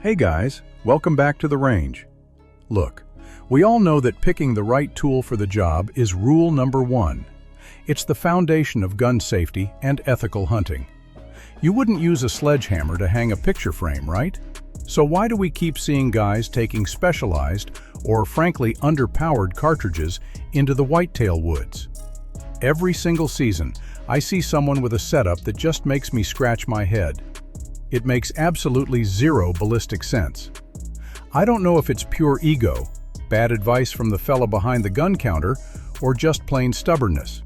Hey guys, welcome back to the range. Look, we all know that picking the right tool for the job is rule number one. It's the foundation of gun safety and ethical hunting. You wouldn't use a sledgehammer to hang a picture frame, right? So why do we keep seeing guys taking specialized, or frankly underpowered cartridges into the whitetail woods? Every single season, I see someone with a setup that just makes me scratch my head. It makes absolutely zero ballistic sense. I don't know if it's pure ego, bad advice from the fella behind the gun counter, or just plain stubbornness.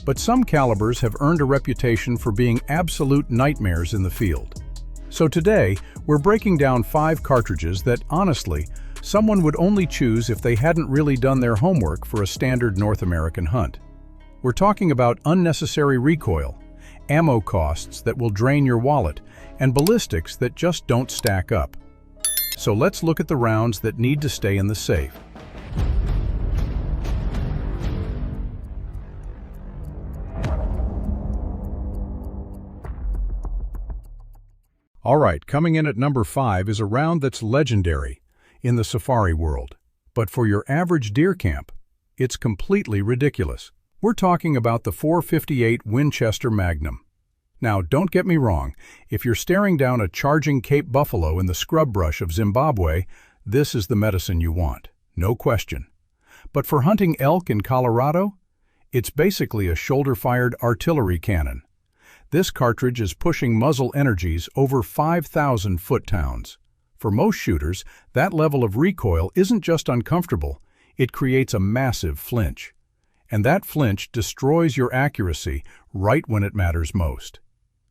But some calibers have earned a reputation for being absolute nightmares in the field. So today, we're breaking down 5 cartridges that, honestly, someone would only choose if they hadn't really done their homework for a standard North American hunt. We're talking about unnecessary recoil, ammo costs that will drain your wallet, and ballistics that just don't stack up. So let's look at the rounds that need to stay in the safe. Alright, coming in at number 5 is a round that's legendary in the safari world. But for your average deer camp, it's completely ridiculous. We're talking about the .458 Winchester Magnum. Now, don't get me wrong, if you're staring down a charging Cape buffalo in the scrub brush of Zimbabwe, this is the medicine you want, no question. But for hunting elk in Colorado, it's basically a shoulder-fired artillery cannon. This cartridge is pushing muzzle energies over 5,000 foot-pounds. For most shooters, that level of recoil isn't just uncomfortable, it creates a massive flinch. And that flinch destroys your accuracy right when it matters most.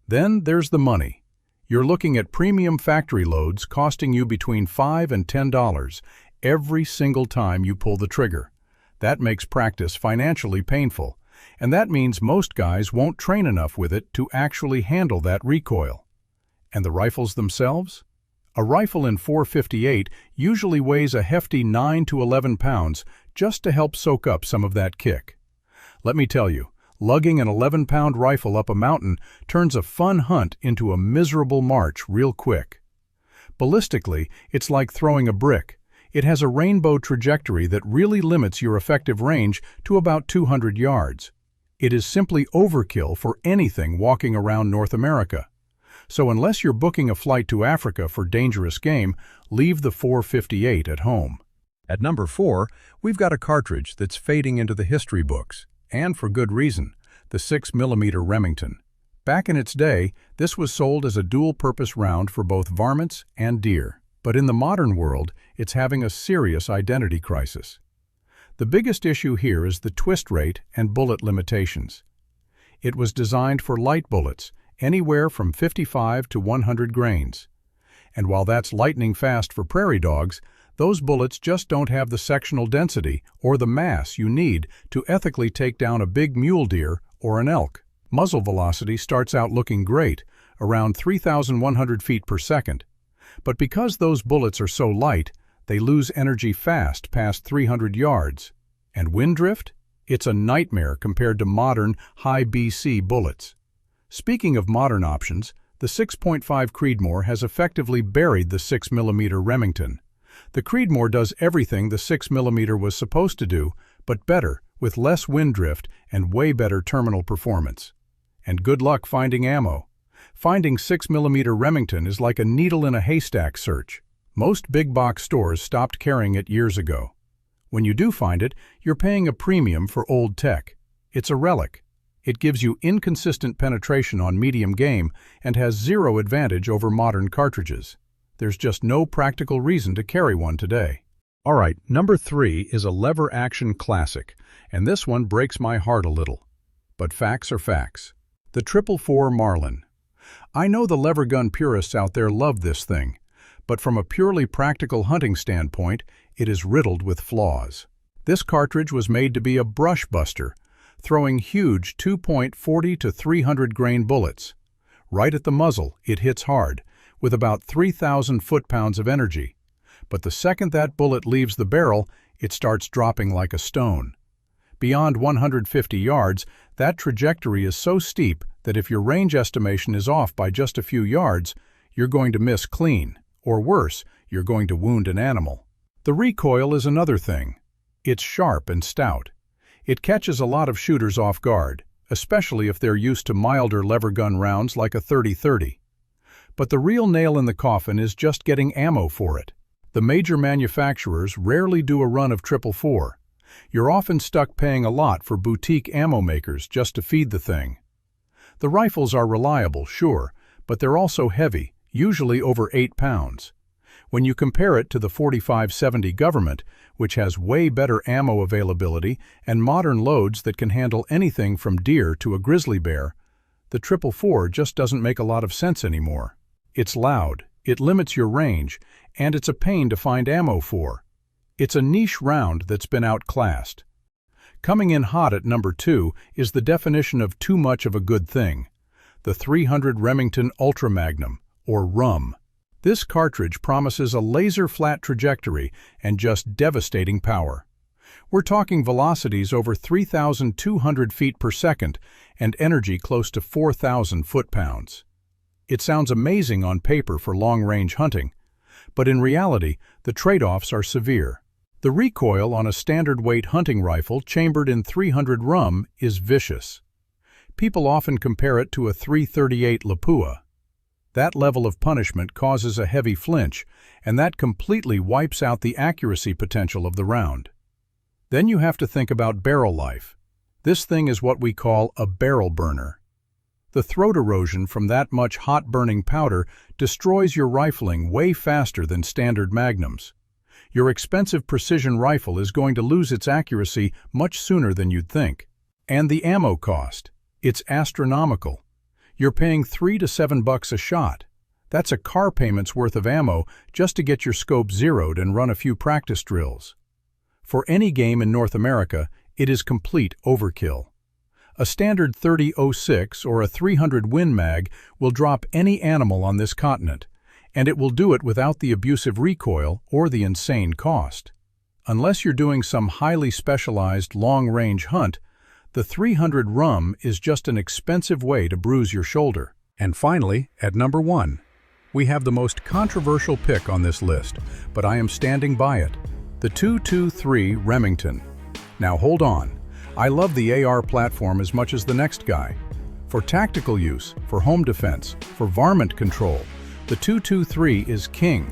Then there's the money. You're looking at premium factory loads costing you between $5 and $10 every single time you pull the trigger. That makes practice financially painful, and that means most guys won't train enough with it to actually handle that recoil. And the rifles themselves? A rifle in .458 usually weighs a hefty 9 to 11 pounds just to help soak up some of that kick. Let me tell you, lugging an 11-pound rifle up a mountain turns a fun hunt into a miserable march real quick. Ballistically, it's like throwing a brick. It has a rainbow trajectory that really limits your effective range to about 200 yards. It is simply overkill for anything walking around North America. So unless you're booking a flight to Africa for dangerous game, leave the .458 at home. At number 4, we've got a cartridge that's fading into the history books. And for good reason, the 6mm Remington. Back in its day, this was sold as a dual-purpose round for both varmints and deer. But in the modern world, it's having a serious identity crisis. The biggest issue here is the twist rate and bullet limitations. It was designed for light bullets, anywhere from 55 to 100 grains. And while that's lightning fast for prairie dogs, those bullets just don't have the sectional density or the mass you need to ethically take down a big mule deer or an elk. Muzzle velocity starts out looking great, around 3,100 feet per second. But because those bullets are so light, they lose energy fast past 300 yards. And wind drift? It's a nightmare compared to modern high BC bullets. Speaking of modern options, the 6.5 Creedmoor has effectively buried the 6mm Remington. The Creedmoor does everything the 6mm was supposed to do, but better, with less wind drift and way better terminal performance. And good luck finding ammo. Finding 6mm Remington is like a needle in a haystack search. Most big box stores stopped carrying it years ago. When you do find it, you're paying a premium for old tech. It's a relic. It gives you inconsistent penetration on medium game and has zero advantage over modern cartridges. There's just no practical reason to carry one today. Alright, number 3 is a lever-action classic, and this one breaks my heart a little. But facts are facts. The 444 Marlin. I know the lever gun purists out there love this thing, but from a purely practical hunting standpoint, it is riddled with flaws. This cartridge was made to be a brush buster, throwing huge 2.40 to 300 grain bullets. Right at the muzzle, it hits hard, with about 3,000 foot-pounds of energy. But the second that bullet leaves the barrel, it starts dropping like a stone. Beyond 150 yards, that trajectory is so steep that if your range estimation is off by just a few yards, you're going to miss clean, or worse, you're going to wound an animal. The recoil is another thing. It's sharp and stout. It catches a lot of shooters off guard, especially if they're used to milder lever gun rounds like a .30-30. But the real nail in the coffin is just getting ammo for it. The major manufacturers rarely do a run of 444. You're often stuck paying a lot for boutique ammo makers just to feed the thing. The rifles are reliable, sure, but they're also heavy, usually over 8 pounds. When you compare it to the 45-70 Government, which has way better ammo availability and modern loads that can handle anything from deer to a grizzly bear, the 444 just doesn't make a lot of sense anymore. It's loud, it limits your range, and it's a pain to find ammo for. It's a niche round that's been outclassed. Coming in hot at number 2 is the definition of too much of a good thing, the .300 Remington Ultra Magnum, or RUM. This cartridge promises a laser-flat trajectory and just devastating power. We're talking velocities over 3,200 feet per second and energy close to 4,000 foot-pounds. It sounds amazing on paper for long-range hunting, but in reality, the trade-offs are severe. The recoil on a standard-weight hunting rifle chambered in .300 RUM is vicious. People often compare it to a .338 Lapua. That level of punishment causes a heavy flinch, and that completely wipes out the accuracy potential of the round. Then you have to think about barrel life. This thing is what we call a barrel burner. The throat erosion from that much hot-burning powder destroys your rifling way faster than standard magnums. Your expensive precision rifle is going to lose its accuracy much sooner than you'd think. And the ammo cost. It's astronomical. You're paying $3 to $7 a shot. That's a car payment's worth of ammo just to get your scope zeroed and run a few practice drills. For any game in North America, it is complete overkill. A standard .30-06 or a .300 Win Mag will drop any animal on this continent, and it will do it without the abusive recoil or the insane cost. Unless you're doing some highly specialized long-range hunt, the .300 RUM is just an expensive way to bruise your shoulder. And finally, at number 1, we have the most controversial pick on this list, but I am standing by it, the .223 Remington. Now hold on, I love the AR platform as much as the next guy. For tactical use, for home defense, for varmint control, the .223 is king,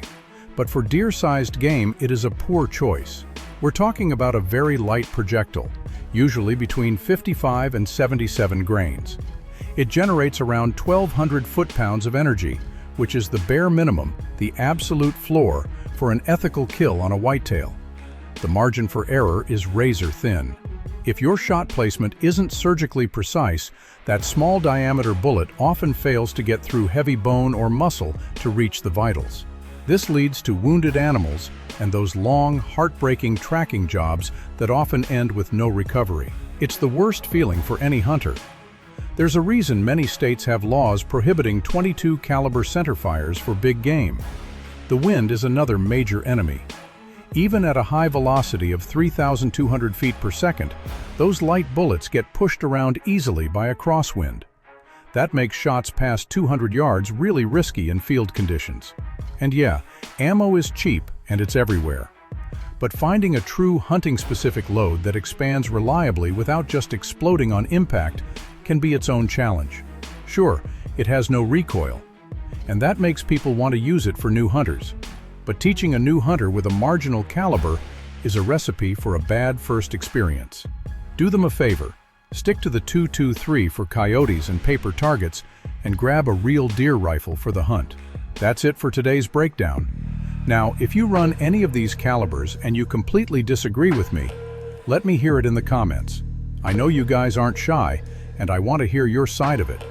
but for deer-sized game it is a poor choice. We're talking about a very light projectile, usually between 55 and 77 grains. It generates around 1,200 foot-pounds of energy, which is the bare minimum, the absolute floor, for an ethical kill on a whitetail. The margin for error is razor thin. If your shot placement isn't surgically precise, that small diameter bullet often fails to get through heavy bone or muscle to reach the vitals. This leads to wounded animals and those long, heartbreaking tracking jobs that often end with no recovery. It's the worst feeling for any hunter. There's a reason many states have laws prohibiting .22 caliber centerfires for big game. The wind is another major enemy. Even at a high velocity of 3,200 feet per second, those light bullets get pushed around easily by a crosswind. That makes shots past 200 yards really risky in field conditions. And yeah, ammo is cheap and it's everywhere. But finding a true hunting-specific load that expands reliably without just exploding on impact can be its own challenge. Sure, it has no recoil, and that makes people want to use it for new hunters. But teaching a new hunter with a marginal caliber is a recipe for a bad first experience. Do them a favor, stick to the .223 for coyotes and paper targets, and grab a real deer rifle for the hunt. That's it for today's breakdown. Now, if you run any of these calibers and you completely disagree with me, let me hear it in the comments. I know you guys aren't shy, and I want to hear your side of it.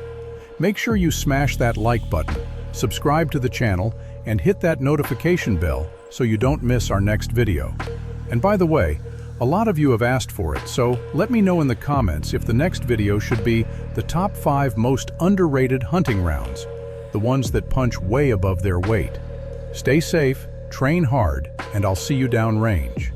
Make sure you smash that like button, subscribe to the channel, and hit that notification bell so you don't miss our next video. And by the way, a lot of you have asked for it, so let me know in the comments if the next video should be the top 5 most underrated hunting rounds, the ones that punch way above their weight. Stay safe, train hard, and I'll see you downrange.